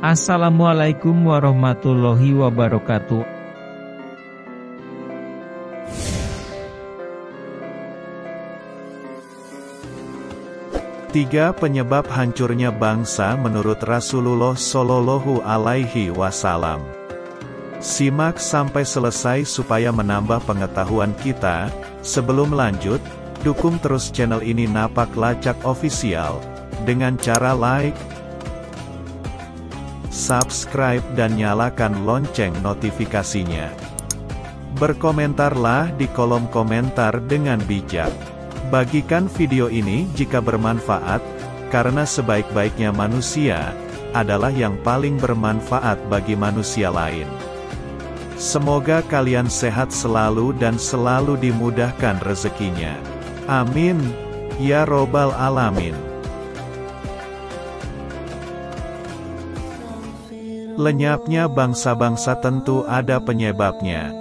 Assalamualaikum warahmatullahi wabarakatuh. Tiga penyebab hancurnya bangsa menurut Rasulullah Shallallahu Alaihi Wasallam. Simak sampai selesai supaya menambah pengetahuan kita. Sebelum lanjut, dukung terus channel ini Napak Lacak Official dengan cara like, subscribe dan nyalakan lonceng notifikasinya. Berkomentarlah di kolom komentar dengan bijak. Bagikan video ini jika bermanfaat, karena sebaik-baiknya manusia adalah yang paling bermanfaat bagi manusia lain. Semoga kalian sehat selalu dan selalu dimudahkan rezekinya. Amin, ya robbal alamin. Lenyapnya bangsa-bangsa tentu ada penyebabnya.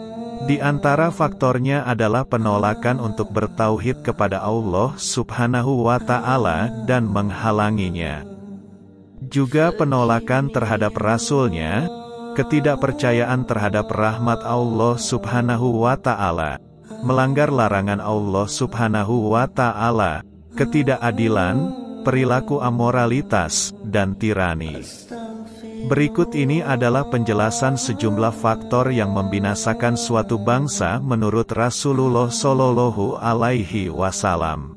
Di antara faktornya adalah penolakan untuk bertauhid kepada Allah Subhanahu wa Ta'ala dan menghalanginya. Juga penolakan terhadap Rasul-Nya, ketidakpercayaan terhadap rahmat Allah Subhanahu wa Ta'ala, melanggar larangan Allah Subhanahu wa Ta'ala, ketidakadilan, perilaku amoralitas, dan tirani. Berikut ini adalah penjelasan sejumlah faktor yang membinasakan suatu bangsa menurut Rasulullah Shallallahu Alaihi Wasallam.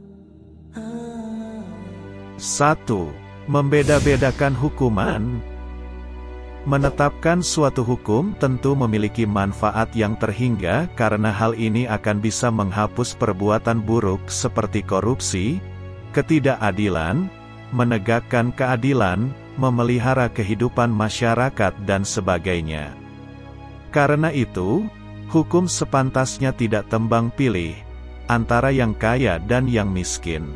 1. Membeda-bedakan hukuman. Menetapkan suatu hukum tentu memiliki manfaat yang terhingga karena hal ini akan bisa menghapus perbuatan buruk seperti korupsi, ketidakadilan, menegakkan keadilan, memelihara kehidupan masyarakat dan sebagainya. Karena itu, hukum sepantasnya tidak tembang pilih antara yang kaya dan yang miskin.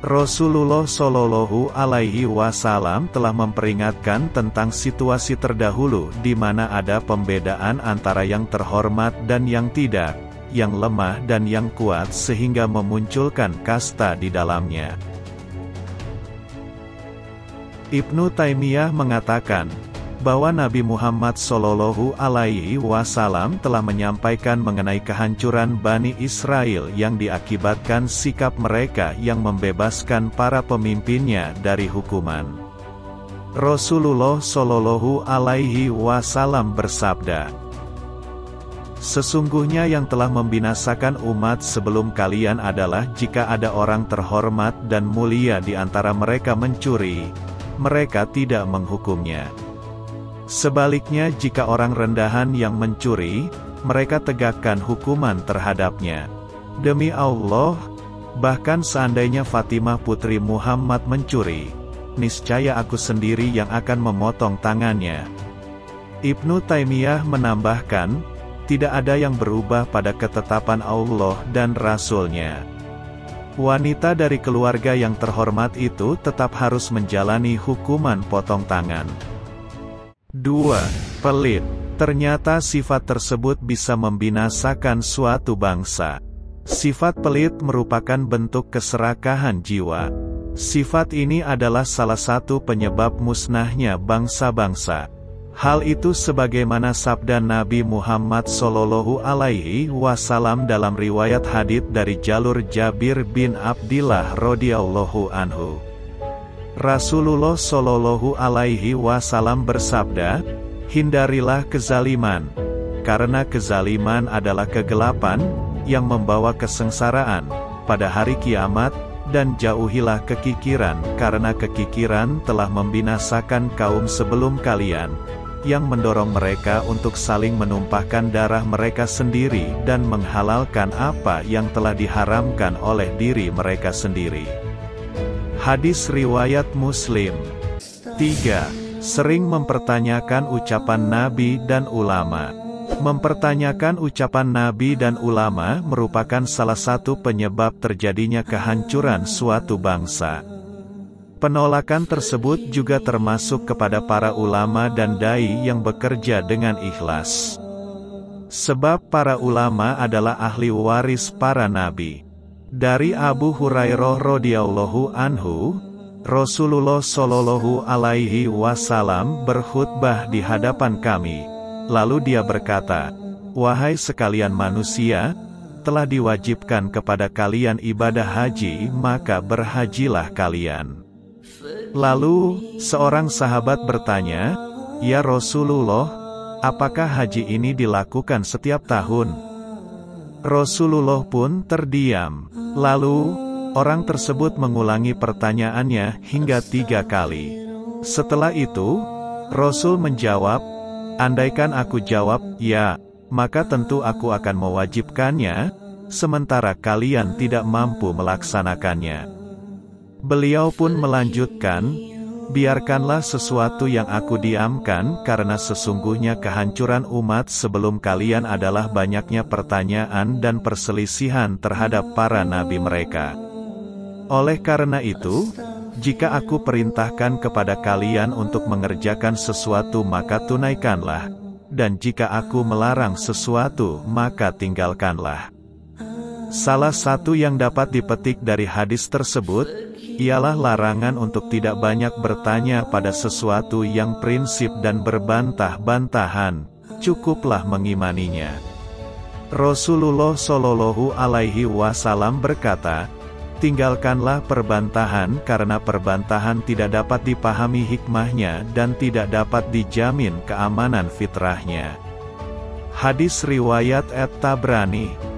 Rasulullah Shallallahu Alaihi Wasallam telah memperingatkan tentang situasi terdahulu di mana ada pembedaan antara yang terhormat dan yang tidak, yang lemah dan yang kuat sehingga memunculkan kasta di dalamnya. Ibnu Taimiyah mengatakan bahwa Nabi Muhammad Shallallahu Alaihi Wasallam telah menyampaikan mengenai kehancuran Bani Israel yang diakibatkan sikap mereka yang membebaskan para pemimpinnya dari hukuman. Rasulullah Shallallahu Alaihi Wasallam bersabda, "Sesungguhnya yang telah membinasakan umat sebelum kalian adalah jika ada orang terhormat dan mulia di antara mereka mencuri, mereka tidak menghukumnya. Sebaliknya jika orang rendahan yang mencuri, mereka tegakkan hukuman terhadapnya. Demi Allah, bahkan seandainya Fatimah putri Muhammad mencuri, niscaya aku sendiri yang akan memotong tangannya." Ibnu Taimiyah menambahkan, tidak ada yang berubah pada ketetapan Allah dan Rasul-Nya. Wanita dari keluarga yang terhormat itu tetap harus menjalani hukuman potong tangan. 2. Pelit. Ternyata sifat tersebut bisa membinasakan suatu bangsa. Sifat pelit merupakan bentuk keserakahan jiwa. Sifat ini adalah salah satu penyebab musnahnya bangsa-bangsa. Hal itu sebagaimana sabda Nabi Muhammad Shallallahu Alaihi Wasallam dalam riwayat hadits dari jalur Jabir bin Abdillah radhiyallahu anhu. Rasulullah Shallallahu Alaihi Wasallam bersabda, "Hindarilah kezaliman, karena kezaliman adalah kegelapan yang membawa kesengsaraan pada hari kiamat, dan jauhilah kekikiran, karena kekikiran telah membinasakan kaum sebelum kalian, yang mendorong mereka untuk saling menumpahkan darah mereka sendiri dan menghalalkan apa yang telah diharamkan oleh diri mereka sendiri." Hadis riwayat Muslim. 3. Sering mempertanyakan ucapan Nabi dan ulama. Mempertanyakan ucapan Nabi dan ulama merupakan salah satu penyebab terjadinya kehancuran suatu bangsa. Penolakan tersebut juga termasuk kepada para ulama dan dai yang bekerja dengan ikhlas. Sebab para ulama adalah ahli waris para nabi. Dari Abu Hurairah radhiyallahu anhu, Rasulullah Shallallahu Alaihi Wasallam berkhutbah di hadapan kami. Lalu dia berkata, "Wahai sekalian manusia, telah diwajibkan kepada kalian ibadah haji, maka berhajilah kalian." Lalu, seorang sahabat bertanya, "Ya Rasulullah, apakah haji ini dilakukan setiap tahun?" Rasulullah pun terdiam. Lalu, orang tersebut mengulangi pertanyaannya hingga 3 kali. Setelah itu, Rasul menjawab, "Andaikan aku jawab, ya, maka tentu aku akan mewajibkannya, sementara kalian tidak mampu melaksanakannya." Beliau pun melanjutkan, "Biarkanlah sesuatu yang aku diamkan, karena sesungguhnya kehancuran umat sebelum kalian adalah banyaknya pertanyaan dan perselisihan terhadap para nabi mereka. Oleh karena itu, jika aku perintahkan kepada kalian untuk mengerjakan sesuatu maka tunaikanlah, dan jika aku melarang sesuatu maka tinggalkanlah." Salah satu yang dapat dipetik dari hadis tersebut ialah larangan untuk tidak banyak bertanya pada sesuatu yang prinsip dan berbantah-bantahan, cukuplah mengimaninya. Rasulullah Shallallahu Alaihi Wasallam berkata, "Tinggalkanlah perbantahan karena perbantahan tidak dapat dipahami hikmahnya dan tidak dapat dijamin keamanan fitrahnya." Hadis riwayat At-Tabrani.